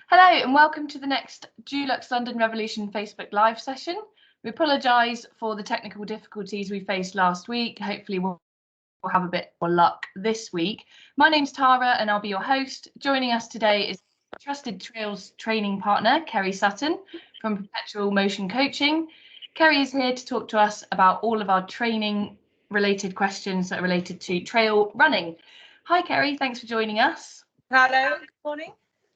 Hello and welcome to the next Dulux London Revolution Facebook Live session. We apologise for the technical difficulties we faced last week. Hopefully we'll have a bit more luck this week. My name's Tara and I'll be your host. Joining us today is trusted trails training partner, Kerry Sutton from Perpetual Motion Coaching. Kerry is here to talk to us about all of our training related questions that are related to trail running. Hi Kerry, thanks for joining us. Hello, good morning.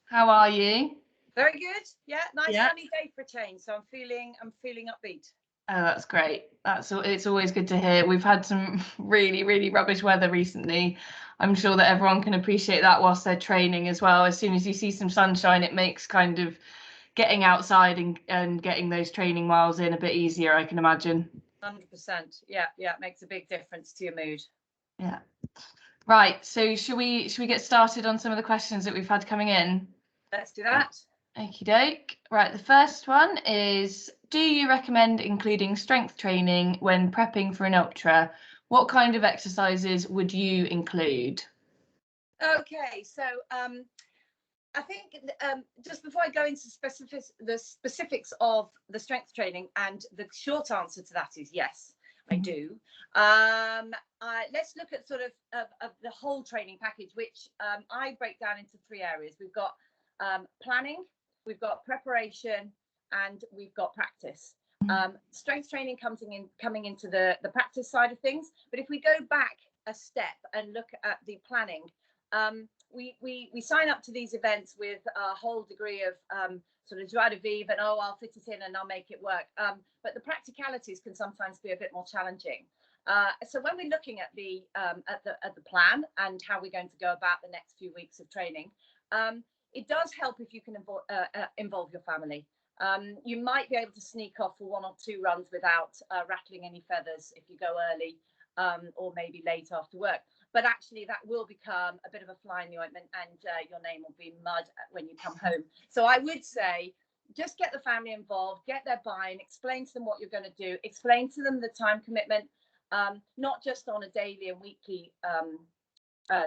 How are you? Very good. Yeah, nice sunny day for a change. So I'm feeling upbeat. Oh, that's great. It's always good to hear. We've had some really rubbish weather recently. I'm sure that everyone can appreciate that whilst they're training as well. As soon as you see some sunshine, it makes kind of getting outside and getting those training miles in a bit easier, I can imagine. 100%. Yeah, it makes a big difference to your mood. Yeah. Right. So should we get started on some of the questions that we've had coming in? Let's do that. Okie doke. Right, the first one is, do you recommend including strength training when prepping for an ultra? What kind of exercises would you include? Okay, so I think just before I go into the specifics of the strength training, and the short answer to that is yes, I do. Let's look at sort of the whole training package, which I break down into three areas. We've got planning, we've got preparation, and we've got practice. Strength training coming into the practice side of things. But if we go back a step and look at the planning, we sign up to these events with a whole degree of sort of joie de vivre and I'll fit it in and I'll make it work. But the practicalities can sometimes be a bit more challenging. So when we're looking at the plan and how we're going to go about the next few weeks of training, it does help if you can involve your family. You might be able to sneak off for one or two runs without rattling any feathers if you go early or maybe late after work. But actually that will become a bit of a fly in the ointment and your name will be mud when you come home. So I would say just get the family involved, get their buy-in, explain to them what you're going to do, explain to them the time commitment, not just on a daily and weekly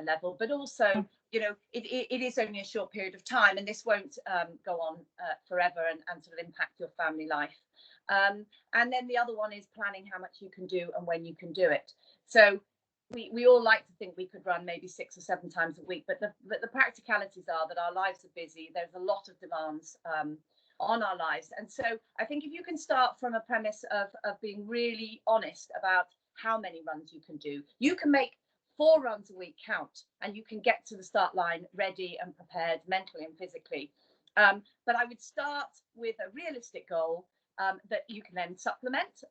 level, but also, you know, it is only a short period of time and this won't go on forever and sort of impact your family life. And then the other one is planning how much you can do and when you can do it. So we all like to think we could run maybe 6 or 7 times a week, but the practicalities are that our lives are busy. There's a lot of demands on our lives. And so I think if you can start from a premise of being really honest about how many runs you can do, you can make 4 runs a week count and you can get to the start line ready and prepared mentally and physically. But I would start with a realistic goal that you can then supplement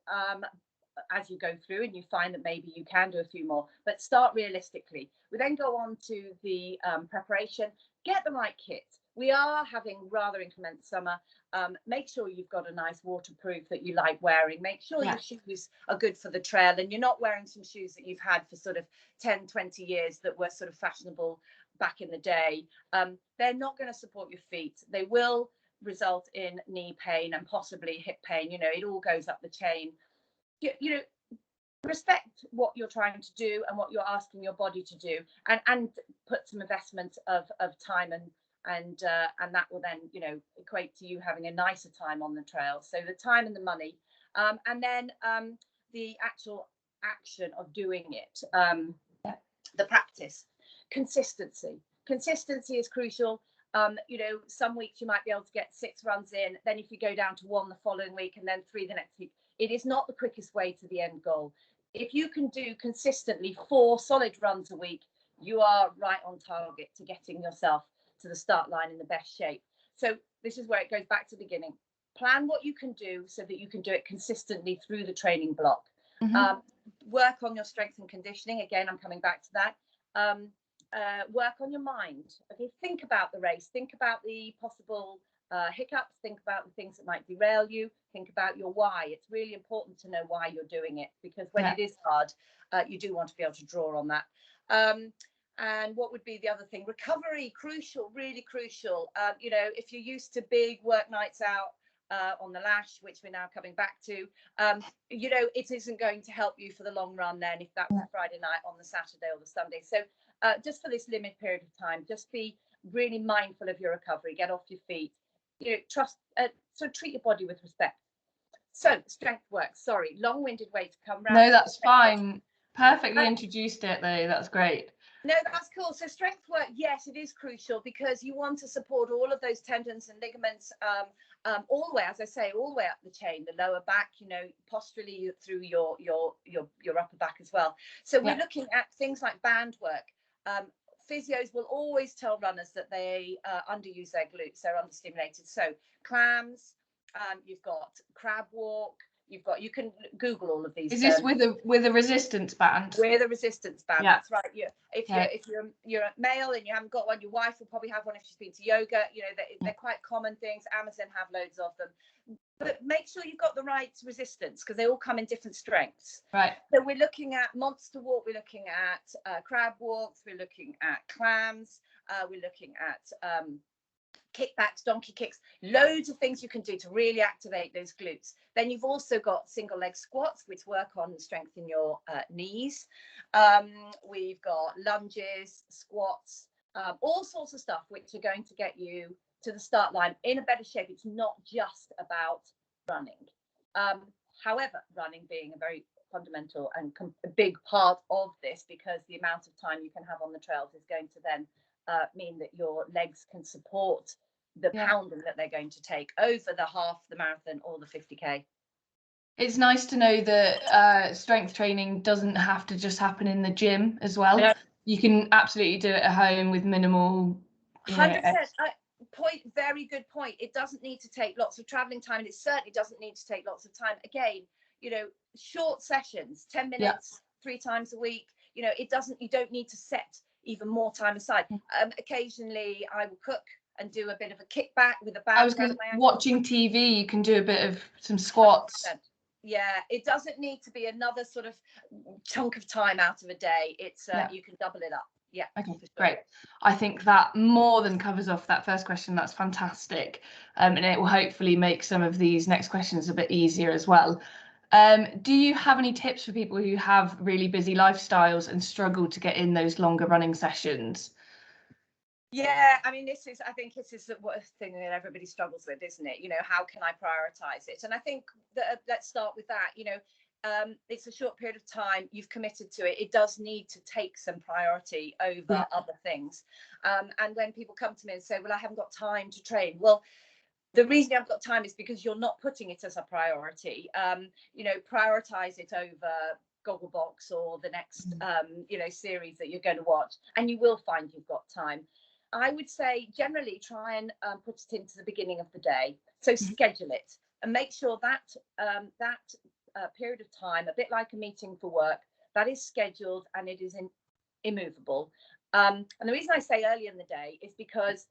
as you go through and you find that maybe you can do a few more, but start realistically. We then go on to the preparation. Get the right kit. We are having rather inclement summer. Make sure you've got a nice waterproof that you like wearing. Make sure your shoes are good for the trail and you're not wearing some shoes that you've had for sort of 10, 20 years that were sort of fashionable back in the day. They're not going to support your feet. They will result in knee pain and possibly hip pain. You know, it all goes up the chain. You know, respect what you're trying to do and what you're asking your body to do, and put some investment of time and that will then, you know, equate to you having a nicer time on the trail. So the time and the money, and then the actual action of doing it, the practice. Consistency is crucial. You know, some weeks you might be able to get 6 runs in, then if you go down to 1 the following week and then 3 the next week, it is not the quickest way to the end goal. If you can do consistently 4 solid runs a week, you are right on target to getting yourself to the start line in the best shape. So this is where it goes back to the beginning. Plan what you can do so that you can do it consistently through the training block. Work on your strength and conditioning. Again, I'm coming back to that. Work on your mind. Okay, think about the race. Think about the possible hiccups. Think about the things that might derail you. Think about your why. It's really important to know why you're doing it, because when it is hard, you do want to be able to draw on that. And what would be the other thing? Recovery, crucial, really crucial. You know, if you're used to big work nights out on the lash, which we're now coming back to, you know, it isn't going to help you for the long run then if that was a Friday night on the Saturday or the Sunday. So just for this limited period of time, just be really mindful of your recovery, get off your feet, so treat your body with respect. So strength work, sorry, long-winded way to come round. No, that's fine. Perfectly introduced it though, that's great. No, that's cool. So strength work, yes, it is crucial because you want to support all of those tendons and ligaments all the way, as I say, all the way up the chain, the lower back, posturally through your upper back as well. So we're looking at things like band work. Physios will always tell runners that they underuse their glutes, they're understimulated. So clams, you've got crab walk, you can Google all of these. Is this with a resistance band? With a resistance band, that's right. If you're a male and you haven't got one, your wife will probably have one if she's been to yoga. They're quite common things. Amazon have loads of them. But make sure you've got the right resistance because they all come in different strengths. Right. So we're looking at monster walk, we're looking at crab walks, we're looking at clams, we're looking at kickbacks, donkey kicks, loads of things you can do to really activate those glutes. Then you've also got single leg squats, which work on strengthening your knees. We've got lunges, squats, all sorts of stuff which are going to get you to the start line in a better shape. It's not just about running. However, running being a very fundamental and a big part of this, because the amount of time you can have on the trails is going to then mean that your legs can support the pounding that they're going to take over the half, the marathon, or the 50k. It's nice to know that strength training doesn't have to just happen in the gym as well. You can absolutely do it at home with minimal. 100%. Very good point. It doesn't need to take lots of traveling time, and it certainly doesn't need to take lots of time. Again, short sessions, 10 minutes, 3 times a week. You don't need to set even more time aside. Occasionally I will cook and do a bit of a kickback with a band. Watching TV, you can do a bit of some squats. 100%. Yeah, it doesn't need to be another sort of chunk of time out of a day. It's you can double it up. Yeah. Okay, great. I think that more than covers off that first question. That's fantastic. And it will hopefully make some of these next questions a bit easier as well. Do you have any tips for people who have really busy lifestyles and struggle to get in those longer running sessions? Yeah, I mean, I think this is the thing that everybody struggles with, isn't it? How can I prioritize it? And I think that let's start with that. It's a short period of time. You've committed to it. It does need to take some priority over other things. And when people come to me and say, well, I haven't got time to train. Well, the reason you haven't got time is because you're not putting it as a priority. Prioritize it over Gogglebox or the next, series that you're going to watch, and you will find you've got time. I would say generally try and put it into the beginning of the day. So schedule it and make sure that period of time, a bit like a meeting for work, that is scheduled and it is immovable. And the reason I say early in the day is because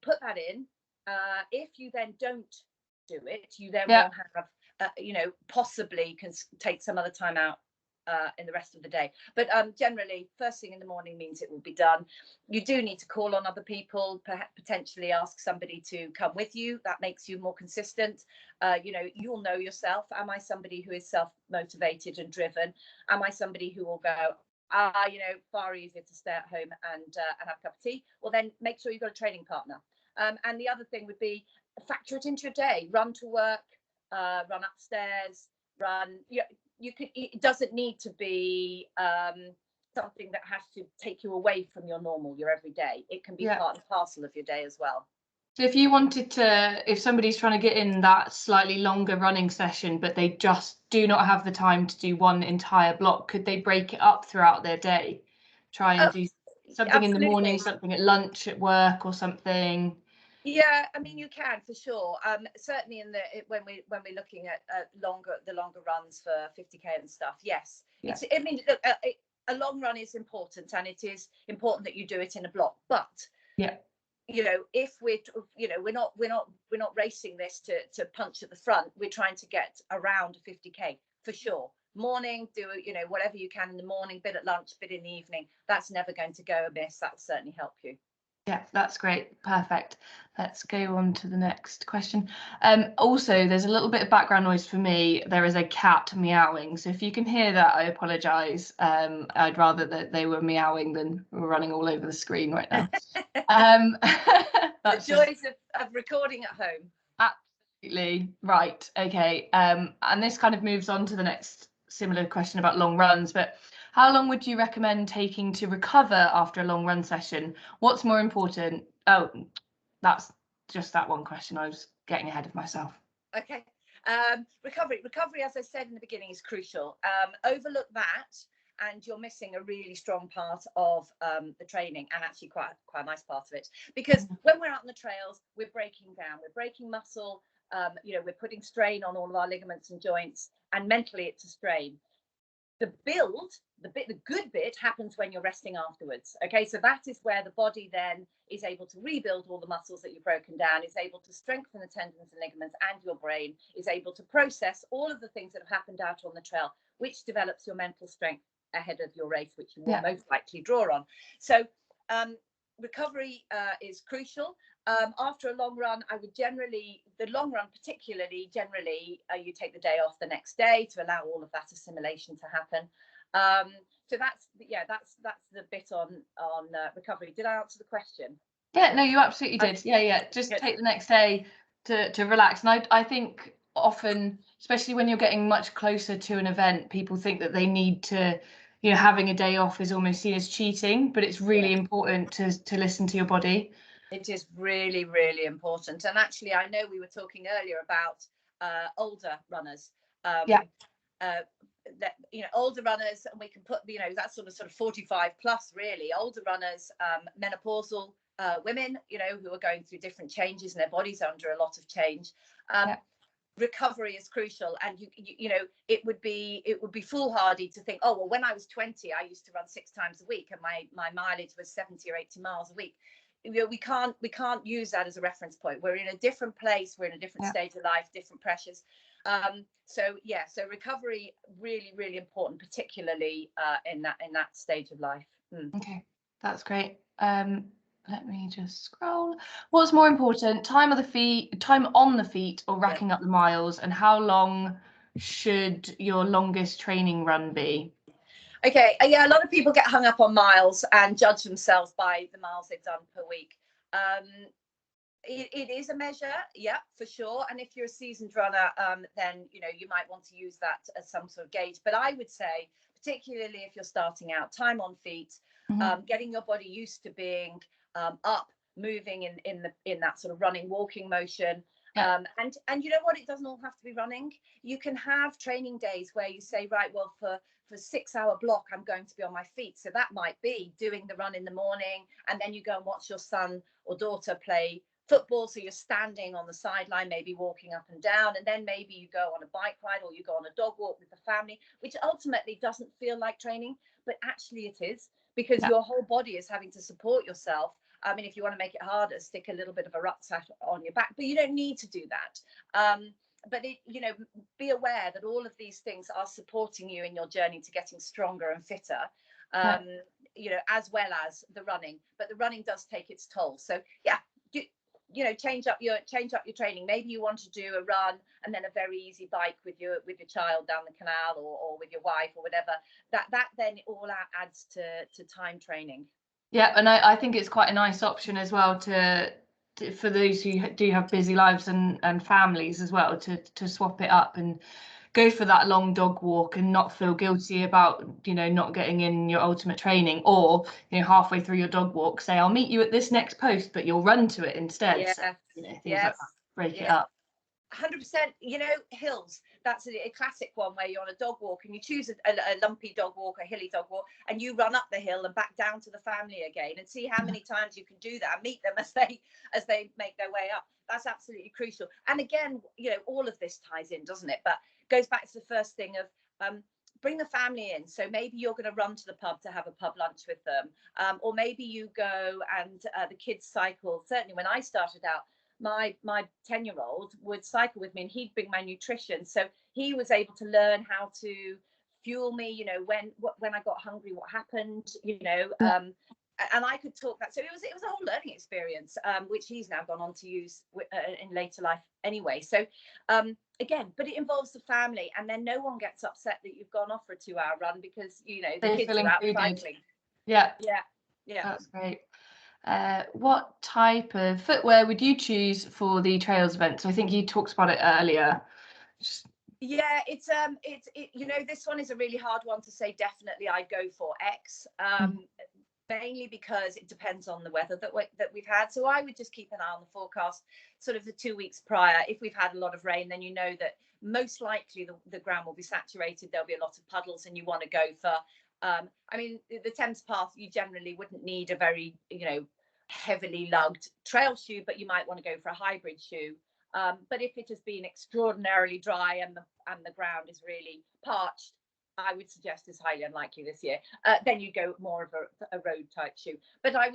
put that in. If you then don't do it, you then will have, possibly can take some other time out in the rest of the day. But generally, first thing in the morning means it will be done. You do need to call on other people, potentially ask somebody to come with you. That makes you more consistent. You'll know yourself. Am I somebody who is self-motivated and driven? Am I somebody who will go, far easier to stay at home and have a cup of tea? Well, then make sure you've got a training partner. And the other thing would be factor it into your day. Run to work, run upstairs, run. It doesn't need to be something that has to take you away from your everyday. It can be part and parcel of your day as well. So if somebody's trying to get in that slightly longer running session, but they just do not have the time to do one entire block, could they break it up throughout their day? Try and do something in the morning, something at lunch, at work, or something. Yeah, I mean, you can for sure. Certainly when we're looking at the longer runs for 50k and stuff. Yes, look, a long run is important, and it is important that you do it in a block. But if we're not racing this to punch at the front. We're trying to get around a 50k for sure. Morning, do whatever you can in the morning, bit at lunch, bit in the evening. That's never going to go amiss. That will certainly help you. Yeah, that's great. Perfect. Let's go on to the next question. Also, there's a little bit of background noise for me. There is a cat meowing. So if you can hear that, I apologise. I'd rather that they were meowing than running all over the screen right now. The joys of recording at home. Absolutely. Right. Okay. And this kind of moves on to the next similar question about long runs, but how long would you recommend taking to recover after a long run session? What's more important? Oh, that's just that one question. I was getting ahead of myself. Okay. Recovery, as I said in the beginning, is crucial. Overlook that, and you're missing a really strong part of the training, and actually quite a nice part of it. Because when we're out on the trails, we're breaking down, we're breaking muscle. We're putting strain on all of our ligaments and joints, and mentally it's a strain. The good bit happens when you're resting afterwards. Okay, so that is where the body then is able to rebuild all the muscles that you've broken down, is able to strengthen the tendons and ligaments, and your brain is able to process all of the things that have happened out on the trail, which develops your mental strength ahead of your race, which you will most likely draw on. So recovery is crucial. After a long run, I would the long run particularly, you take the day off the next day to allow all of that assimilation to happen. So that's the bit on recovery. Did I answer the question? Yeah, no, you absolutely did. Yeah. Just take the next day to relax. And I think often, especially when you're getting much closer to an event, people think that they need to, having a day off is almost seen as cheating, but it's really important to listen to your body. It is really, really important. And actually, I know we were talking earlier about older runners. Older runners, and we can put, that's sort of 45 plus, really. Older runners, menopausal women, who are going through different changes and their bodies are under a lot of change. Recovery is crucial, and it would be foolhardy to think, oh well, when I was 20 I used to run 6 times a week and my mileage was 70 or 80 miles a week. We can't use that as a reference point. We're in a different place, we're in a different stage of life, different pressures. So recovery really, really important, particularly in that stage of life. Okay, that's great. Let me just scroll. What's more important, time on the feet or racking up the miles, and how long should your longest training run be? Okay, a lot of people get hung up on miles and judge themselves by the miles they've done per week. It is a measure, for sure. And if you're a seasoned runner, then you might want to use that as some sort of gauge. But I would say, particularly if you're starting out, time on feet, getting your body used to being up, moving in that sort of running, walking motion. And you know what? It doesn't all have to be running. You can have training days where you say, right, well, for 6-hour block, I'm going to be on my feet. So that might be doing the run in the morning, and then you go and watch your son or daughter play football. So you're standing on the sideline, maybe walking up and down, and then maybe you go on a bike ride or you go on a dog walk with the family, which ultimately doesn't feel like training, but actually it is, because your whole body is having to support yourself. I mean, if you want to make it harder, stick a little bit of a rucksack on your back, but you don't need to do that. But be aware that all of these things are supporting you in your journey to getting stronger and fitter, as well as the running. But the running does take its toll. So change up your training. Maybe you want to do a run and then a very easy bike with your child down the canal, or with your wife or whatever. That then all adds to time training. Yeah, and I think it's quite a nice option as well for those who do have busy lives and families as well, to swap it up and go for that long dog walk and not feel guilty about not getting in your ultimate training, or halfway through your dog walk say, I'll meet you at this next post, but you'll run to it instead. So, things like that. Break it up. 100%. Hills, that's a classic one where you're on a dog walk and you choose a lumpy dog walk, a hilly dog walk, and you run up the hill and back down to the family again, and see how many times you can do that and meet them as they make their way up. That's absolutely crucial. And again, all of this ties in, doesn't it? But goes back to the first thing of bring the family in. So maybe you're going to run to the pub to have a pub lunch with them, or maybe you go and the kids cycle. Certainly when I started out, my 10-year-old would cycle with me, and he'd bring my nutrition, so he was able to learn how to fuel me, when I got hungry, what happened, and I could talk that. So it was a whole learning experience, which he's now gone on to use in later life anyway. So again, but it involves the family, and then no one gets upset that you've gone off for a 2-hour run because, you know, the kids are out cycling. Yeah. Yeah. That's great. What type of footwear would you choose for the trails event? So I think you talked about it earlier. Yeah, it's you know, this one is a really hard one to say definitely I'd go for X, mainly because it depends on the weather that we've had. So I would just keep an eye on the forecast sort of the 2 weeks prior. If we've had a lot of rain, then you know that most likely the ground will be saturated, there'll be a lot of puddles, and you want to go for I mean, the Thames Path, you generally wouldn't need a very, you know, heavily lugged trail shoe, but you might want to go for a hybrid shoe. But if it has been extraordinarily dry and the ground is really parched, I would suggest is highly unlikely this year. Then you go more of a road type shoe. But I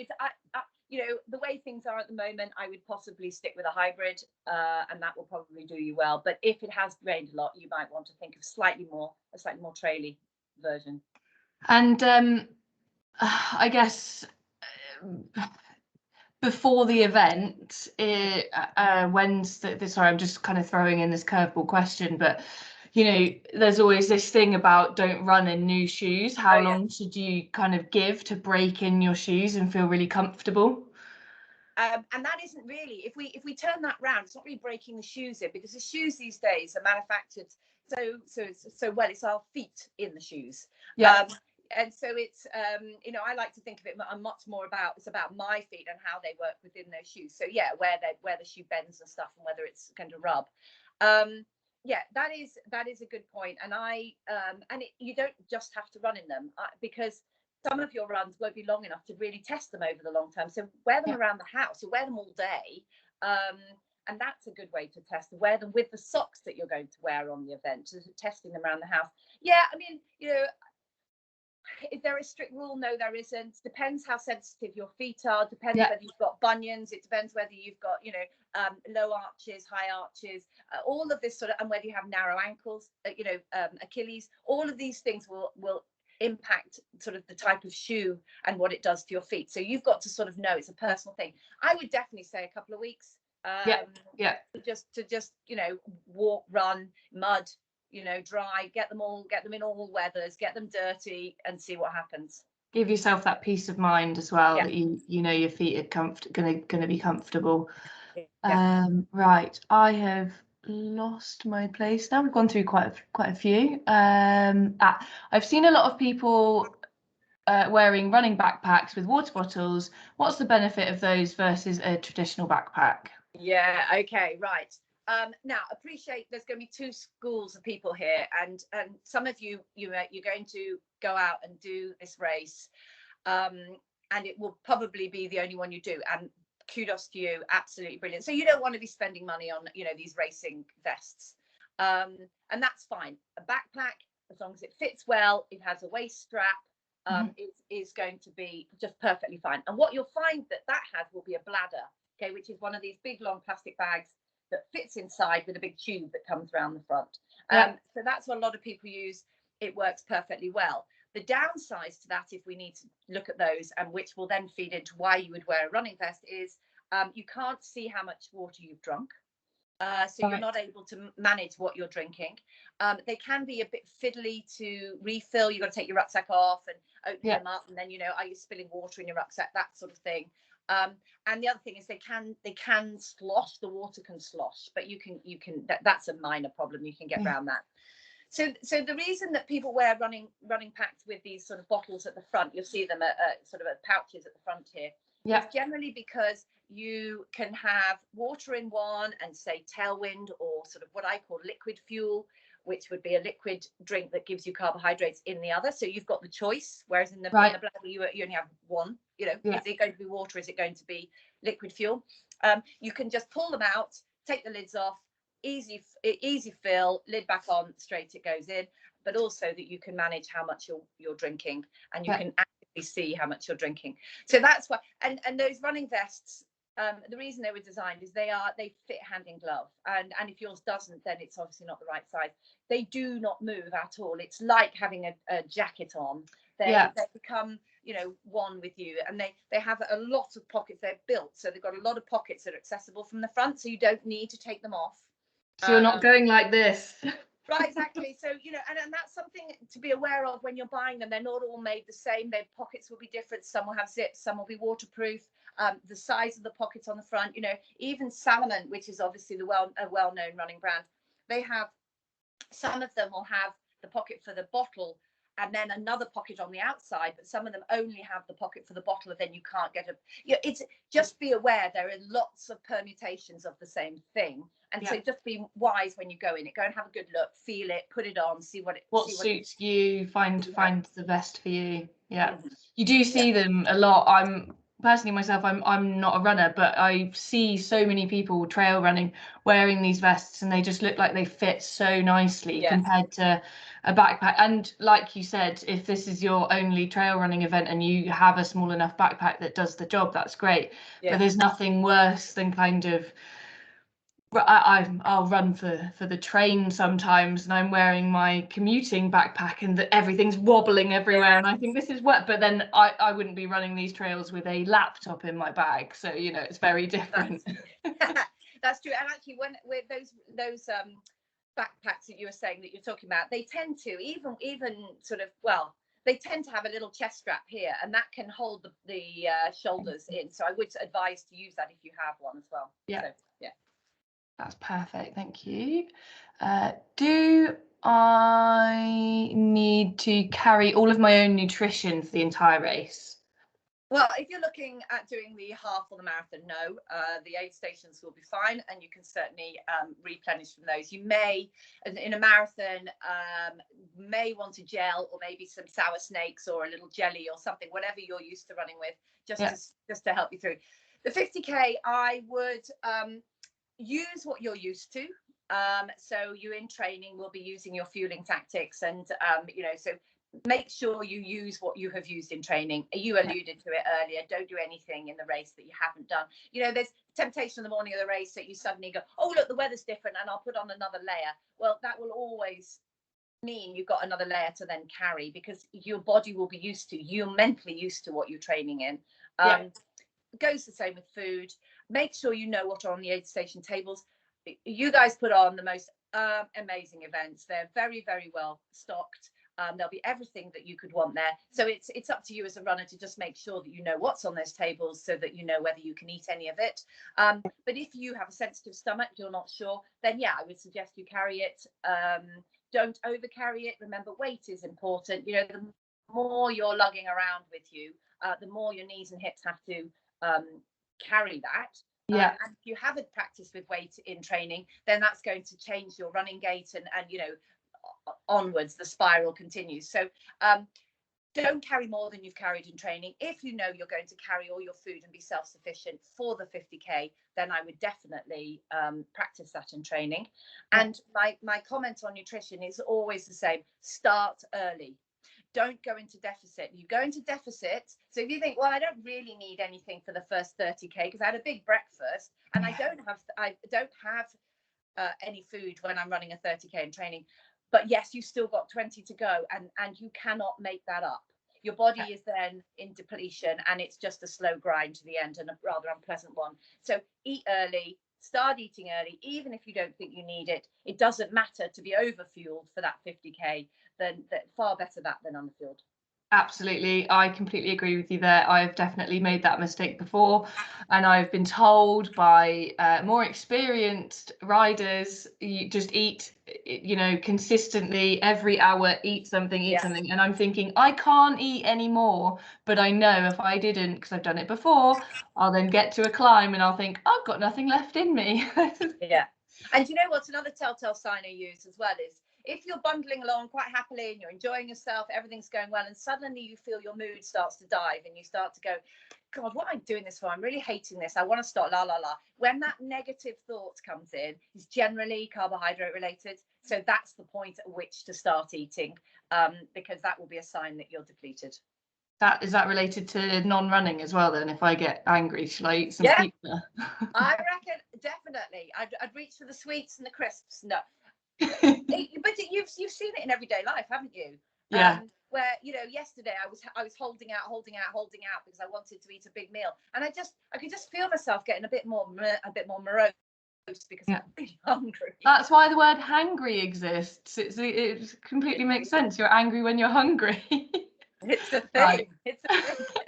you know, the way things are at the moment, I would possibly stick with a hybrid, and that will probably do you well. But if it has rained a lot, you might want to think of a slightly more traily version. And I guess before the event, sorry, I'm just kind of throwing in this curveball question, but you know, there's always this thing about don't run in new shoes. How long should you kind of give to break in your shoes and feel really comfortable? And that isn't really, if we turn that round, it's not really breaking the shoes in, because the shoes these days are manufactured so well. It's our feet in the shoes. Yeah. And so it's you know, I like to think of it much more about, it's about my feet and how they work within those shoes. So yeah, where the shoe bends and stuff, and whether it's going to rub. Yeah, that is a good point. And you don't just have to run in them, because some of your runs won't be long enough to really test them over the long term. So wear them around the house, or wear them all day. And that's a good way to test them. Wear them with the socks that you're going to wear on the event, so testing them around the house. Yeah, I mean, you know, is there a strict rule? No, there isn't. Depends how sensitive your feet are. Depends whether you've got bunions. It depends whether you've got, you know, low arches, high arches, all of this sort of, and whether you have narrow ankles, you know, Achilles. All of these things will impact sort of the type of shoe and what it does to your feet. So you've got to sort of know, it's a personal thing. I would definitely say a couple of weeks. To just, you know, walk, run, mud, you know, dry, get them in all weathers, get them dirty, and see what happens. Give yourself that peace of mind as well, that you know your feet are gonna be comfortable. Right, I have lost my place now. We've gone through quite a few. I've seen a lot of people wearing running backpacks with water bottles. What's the benefit of those versus a traditional backpack? Yeah, okay, right. Now, appreciate there's going to be two schools of people here, and some of you're going to go out and do this race, and it will probably be the only one you do, and kudos to you, absolutely brilliant. So you don't want to be spending money on, you know, these racing vests, and that's fine. A backpack, as long as it fits well, it has a waist strap, it is going to be just perfectly fine. And what you'll find that has will be a bladder, okay, which is one of these big long plastic bags that fits inside with a big tube that comes around the front. So that's what a lot of people use. It works perfectly well. The downside to that, if we need to look at those, and which will then feed into why you would wear a running vest, is you can't see how much water you've drunk. So you're not able to manage what you're drinking. They can be a bit fiddly to refill. You've got to take your rucksack off and open them up, and then, you know, are you spilling water in your rucksack, that sort of thing. And the other thing is they can slosh, the water can slosh, but you can that's a minor problem, you can get around that. So the reason that people wear running packs with these sort of bottles at the front, you'll see them at sort of pouches at the front here, is generally because you can have water in one and say tailwind, or sort of what I call liquid fuel, which would be a liquid drink that gives you carbohydrates in the other. So you've got the choice, whereas in the bladder you only have one. You know, is it going to be water? Is it going to be liquid fuel? You can just pull them out, take the lids off, easy fill, lid back on, straight it goes in. But also that you can manage how much you're drinking, and you can actively see how much you're drinking. So that's why. And those running vests, the reason they were designed is they fit hand in glove, and if yours doesn't, then it's obviously not the right size. They do not move at all. It's like having a jacket on. They become one with you, and they have a lot of pockets. They're built so they've got a lot of pockets that are accessible from the front, so you don't need to take them off. So you're not going like this. Right, exactly. So, and that's something to be aware of when you're buying them. They're not all made the same. Their pockets will be different. Some will have zips, some will be waterproof. The size of the pockets on the front, even Salomon, which is obviously a well-known running brand, they have, some of them will have the pocket for the bottle and then another pocket on the outside, but some of them only have the pocket for the bottle, and then you can't get it's just be aware there are lots of permutations of the same thing. And so just be wise when you go in it. Go and have a good look, feel it, put it on, see what suits you, find the best for you. Yeah. You do see them a lot. I'm personally myself, I'm not a runner, but I see so many people trail running wearing these vests, and they just look like they fit so nicely compared to a backpack. And like you said, if this is your only trail running event and you have a small enough backpack that does the job, that's great. But there's nothing worse than kind of, I'll run for the train sometimes, and I'm wearing my commuting backpack, and everything's wobbling everywhere, and I think this is what. But then I wouldn't be running these trails with a laptop in my bag, so it's very different. That's true. And actually, when with those backpacks that you were saying that you're talking about, they tend to even sort of, well, they tend to have a little chest strap here, and that can hold the shoulders in. So I would advise to use that if you have one as well. Yeah. So, yeah. That's perfect, thank you. Do I need to carry all of my own nutrition for the entire race? Well, if you're looking at doing the half or the marathon, no, the aid stations will be fine, and you can certainly replenish from those. You may, in a marathon, may want a gel or maybe some sour snakes or a little jelly or something, whatever you're used to running with, just to help you through. The 50K, I would use what you're used to. So you in training will be using your fueling tactics, and so make sure you use what you have used in training. You alluded to it earlier. Don't do anything in the race that you haven't done. There's temptation in the morning of the race that you suddenly go, oh look, the weather's different, and I'll put on another layer. Well, that will always mean you've got another layer to then carry, because your body will be used to, you're mentally used to what you're training in. Goes the same with food. Make sure you know what are on the aid station tables. You guys put on the most amazing events. They're very, very well stocked. There'll be everything that you could want there. So it's up to you as a runner to just make sure that you know what's on those tables, so that you know whether you can eat any of it. But if you have a sensitive stomach, you're not sure, then I would suggest you carry it. Don't over carry it. Remember, weight is important. The more you're lugging around with you, the more your knees and hips have to carry that. And if you haven't practiced with weight in training, then that's going to change your running gait, and onwards the spiral continues. So don't carry more than you've carried in training. If you know you're going to carry all your food and be self-sufficient for the 50K, then I would definitely practice that in training. And my comment on nutrition is always the same: start early. Don't go into deficit. You go into deficit. So if you think, well, I don't really need anything for the first 30K because I had a big breakfast, and I don't have any food when I'm running a 30K in training. But yes, you've still got 20 to go, and you cannot make that up. Your body is then in depletion, and it's just a slow grind to the end, and a rather unpleasant one. So eat early, start eating early, even if you don't think you need it. It doesn't matter to be overfueled for that 50K. Then far better that than underfueled. Absolutely, I completely agree with you there. I've definitely made that mistake before, and I've been told by more experienced riders, you just eat, consistently every hour, eat something, and I'm thinking, I can't eat anymore, but I know if I didn't, because I've done it before, I'll then get to a climb and I'll think, I've got nothing left in me. And you know what's another telltale sign I use as well is, if you're bundling along quite happily and you're enjoying yourself, everything's going well, and suddenly you feel your mood starts to dive and you start to go, God, what am I doing this for? I'm really hating this. I want to stop, la, la, la. When that negative thought comes in, it's generally carbohydrate related. So that's the point at which to start eating, because that will be a sign that you're depleted. Is that related to non-running as well then? If I get angry, shall I eat some pizza? I reckon definitely. I'd reach for the sweets and the crisps. No. But you've seen it in everyday life, haven't you? where, you know, yesterday I was holding out because I wanted to eat a big meal, and I could just feel myself getting a bit more morose because I'm really hungry. That's why the word hangry exists. It completely makes sense. You're angry when you're hungry. It's a thing. Right. It's a thing.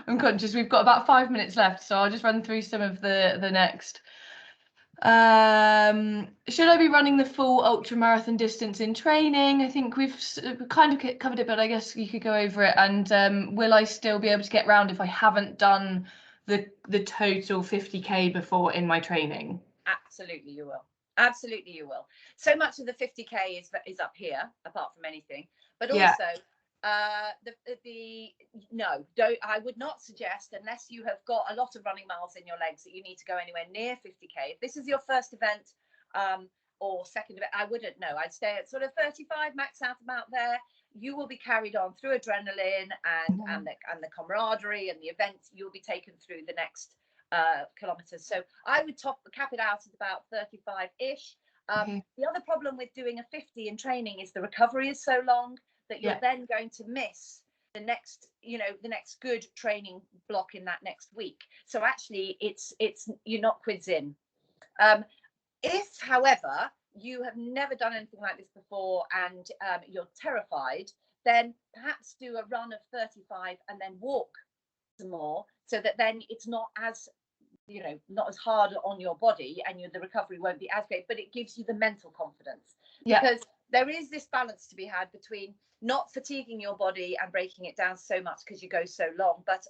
I'm conscious we've got about 5 minutes left, so I'll just run through some of the next. Should I be running the full ultra marathon distance in training? I think we've kind of covered it, but I guess you could go over it. And will I still be able to get round if I haven't done the total 50k before in my training? Absolutely, you will. Absolutely, you will. So much of the 50k is up here, apart from anything, but also I would not suggest, unless you have got a lot of running miles in your legs, that you need to go anywhere near 50k. If this is your first event or second event, I wouldn't know. I'd stay at sort of 35, max out amount there. You will be carried on through adrenaline and the camaraderie and the event. You'll be taken through the next kilometers. So I would cap it out at about 35-ish. The other problem with doing a 50 in training is the recovery is so long that you're then going to miss the next good training block in that next week. So actually it's you're not quids in. If, however, you have never done anything like this before and you're terrified, then perhaps do a run of 35 and then walk some more, so that then it's not as hard on your body, and the recovery won't be as great, but it gives you the mental confidence. Because there is this balance to be had between not fatiguing your body and breaking it down so much because you go so long, but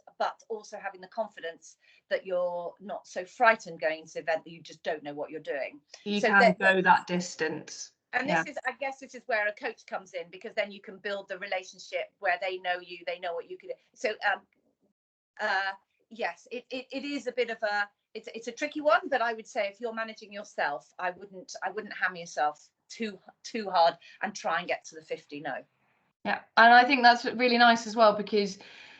also having the confidence that you're not so frightened going into the event that you just don't know what you're doing. You can go that distance. And this is where a coach comes in, because then you can build the relationship where they know you, they know what you can do. So yes, it is a bit of it's a tricky one, but I would say if you're managing yourself, I wouldn't hammer yourself too hard and try and get to the 50. No. Yeah, and I think that's really nice as well, because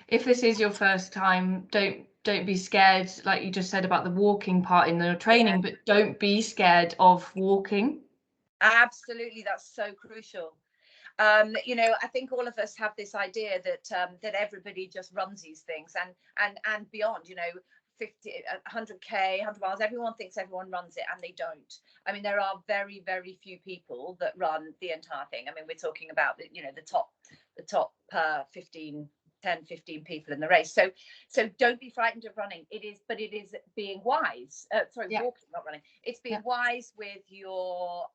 if this is your first time, don't be scared, like you just said about the walking part in the training, but don't be scared of walking. Absolutely, that's so crucial. I think all of us have this idea that everybody just runs these things and beyond, 50, 100k, 100 miles, everyone thinks everyone runs it, and they don't. I mean, there are very, very few people that run the entire thing. I mean, we're talking about the top 10, 15 people in the race. So don't be frightened of running. It is being wise. Walking, not running. It's being wise with your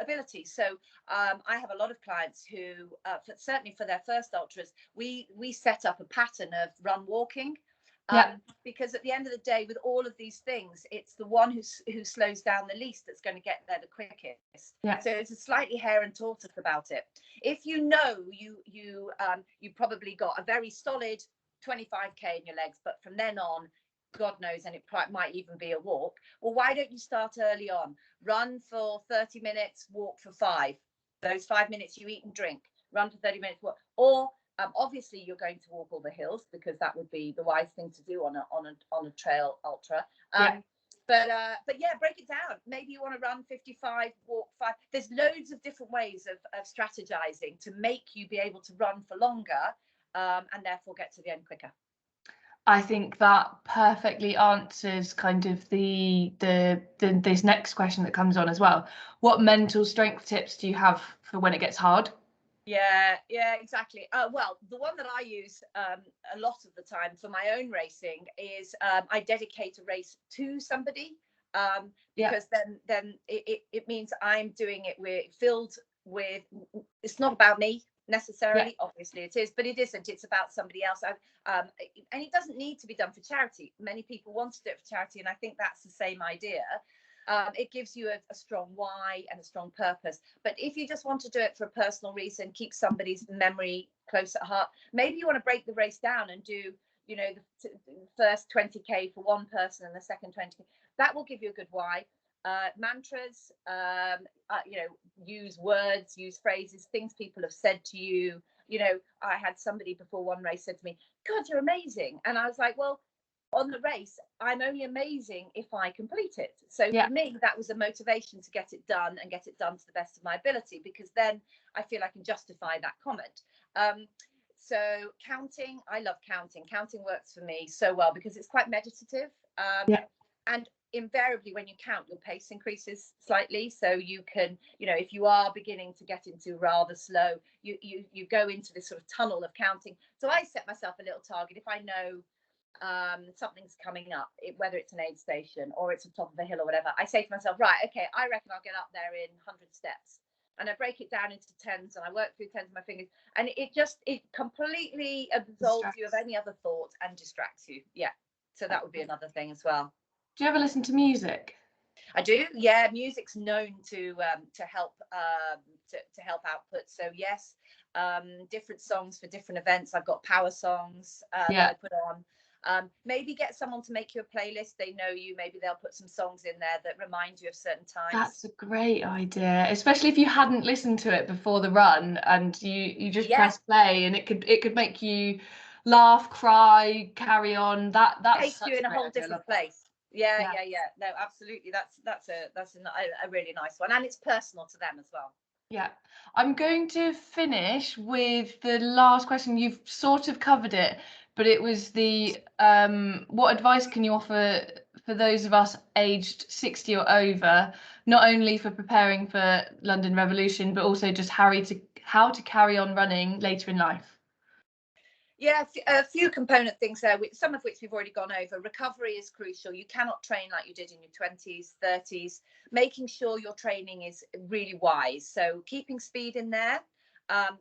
ability. So I have a lot of clients who, certainly for their first ultras, we set up a pattern of run walking. Because at the end of the day, with all of these things, it's the one who slows down the least that's going to get there the quickest. So it's a slightly hare and tortoise about it. If you probably got a very solid 25k in your legs, but from then on, God knows, and it might even be a walk. Well, why don't you start early on? Run for 30 minutes, walk for 5. Those 5 minutes you eat and drink. Run for 30 minutes, walk. Or obviously you're going to walk all the hills, because that would be the wise thing to do on a trail ultra. But break it down. Maybe you want to run 55, walk 5. There's loads of different ways of strategizing to make you be able to run for longer, and therefore get to the end quicker. I think that perfectly answers kind of this next question that comes on as well. What mental strength tips do you have for when it gets hard? Yeah, exactly. Well, the one that I use a lot of the time for my own racing is I dedicate a race to somebody, because then it means I'm doing it filled with. It's not about me necessarily. Obviously it is, but it isn't. It's about somebody else. And it doesn't need to be done for charity. Many people want to do it for charity, and I think that's the same idea. It gives you a strong why and a strong purpose. But if you just want to do it for a personal reason, keep somebody's memory close at heart, maybe you want to break the race down and do, the first 20k for one person and the second 20k. That will give you a good why. Mantras, use words, use phrases, things people have said to you. I had somebody before one race said to me, "God, you're amazing." And I was like, well, on the race, I'm only amazing if I complete it. So Yeah. for me, that was a motivation to get it done and get it done to the best of my ability, because then I feel I can justify that comment. So counting, I love counting. Counting works for me so well because it's quite meditative. Yeah. And invariably when you count, your pace increases slightly, so you can, you know, if you are beginning to get into rather slow, you go into this sort of tunnel of counting. So I set myself a little target. If I know something's coming up, whether it's an aid station or it's on top of a hill or whatever, I say to myself, right, okay, I reckon I'll get up there in 100 steps, and I break it down into tens, and I work through tens with my fingers, and it completely absolves you of any other thought and distracts you. Yeah, so that would be another thing as well. Do you ever listen to music? I do, yeah. Music's known to help to help output. So yes, different songs for different events. I've got power songs that I put on. Maybe get someone to make you a playlist. They know you. Maybe they'll put some songs in there that remind you of certain times. That's a great idea, especially if you hadn't listened to it before the run and you just press play, and it could make you laugh, cry, carry on. That's takes you in a whole different place. Yeah. No, absolutely. That's a really nice one, and it's personal to them as well. Yeah, I'm going to finish with the last question. You've sort of covered it, but it was the what advice can you offer for those of us aged 60 or over, not only for preparing for London Revolution, but also just how to carry on running later in life? Yeah, a few component things there, some of which we've already gone over. Recovery is crucial. You cannot train like you did in your 20s, 30s. Making sure your training is really wise. So keeping speed in there,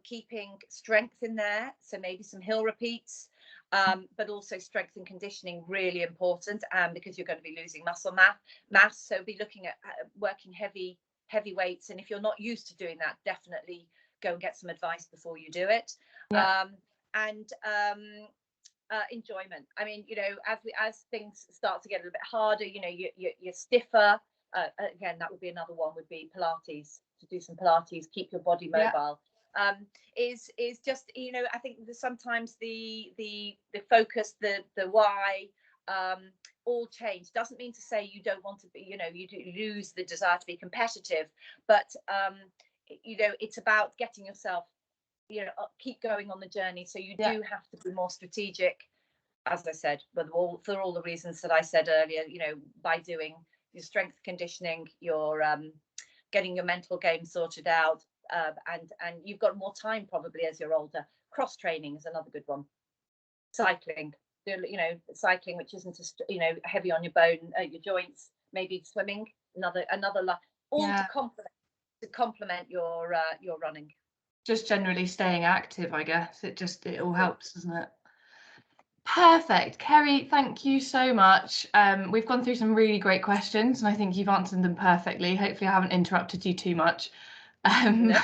keeping strength in there. So maybe some hill repeats, but also strength and conditioning, really important. Because you're going to be losing muscle mass. So be looking at working heavy weights. And if you're not used to doing that, definitely go and get some advice before you do it. Yeah. And enjoyment. I mean, you know, as things start to get a little bit harder, you know, you're stiffer. Again, that would be another one. Would be Pilates. To do some Pilates, keep your body mobile. Is just, you know, I think sometimes the focus, the why, all change. Doesn't mean to say you don't want to be, you know, you do lose the desire to be competitive, but you know, it's about getting yourself, you know, keep going on the journey. So you do have to be more strategic, as I said, but for all the reasons that I said earlier, you know, by doing your strength conditioning, your getting your mental game sorted out, and you've got more time probably as you're older. Cross training is another good one. Cycling, you know, cycling which isn't you know, heavy on your bone, your joints. Maybe swimming, another all to complement your running. Just generally staying active, I guess. It all helps, doesn't it? Perfect. Kerry, thank you so much. We've gone through some really great questions, and I think you've answered them perfectly. Hopefully I haven't interrupted you too much. No,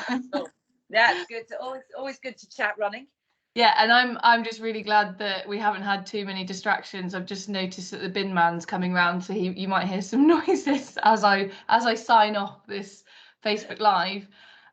that's good. Always good to chat running. Yeah, and I'm just really glad that we haven't had too many distractions. I've just noticed that the bin man's coming round, so you might hear some noises as I sign off this Facebook Live.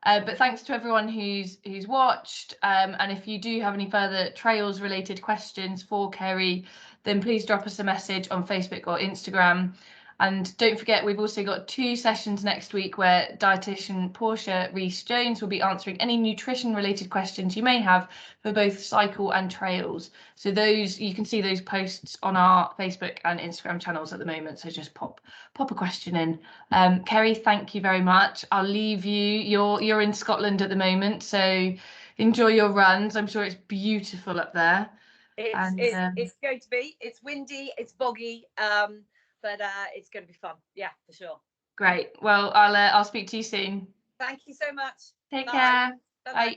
But thanks to everyone who's watched. And if you do have any further trails related questions for Kerry, then please drop us a message on Facebook or Instagram. And don't forget, we've also got 2 sessions next week where dietitian Portia Rees-Jones will be answering any nutrition related questions you may have for both cycle and trails. So those, you can see those posts on our Facebook and Instagram channels at the moment. So just pop a question in. Kerry, thank you very much. I'll leave you. You're in Scotland at the moment, so enjoy your runs. I'm sure it's beautiful up there. It's going to be. It's windy. It's boggy. But it's going to be fun. Yeah, for sure. Great. Well, I'll speak to you soon. Thank you so much. Take care. Bye. Bye.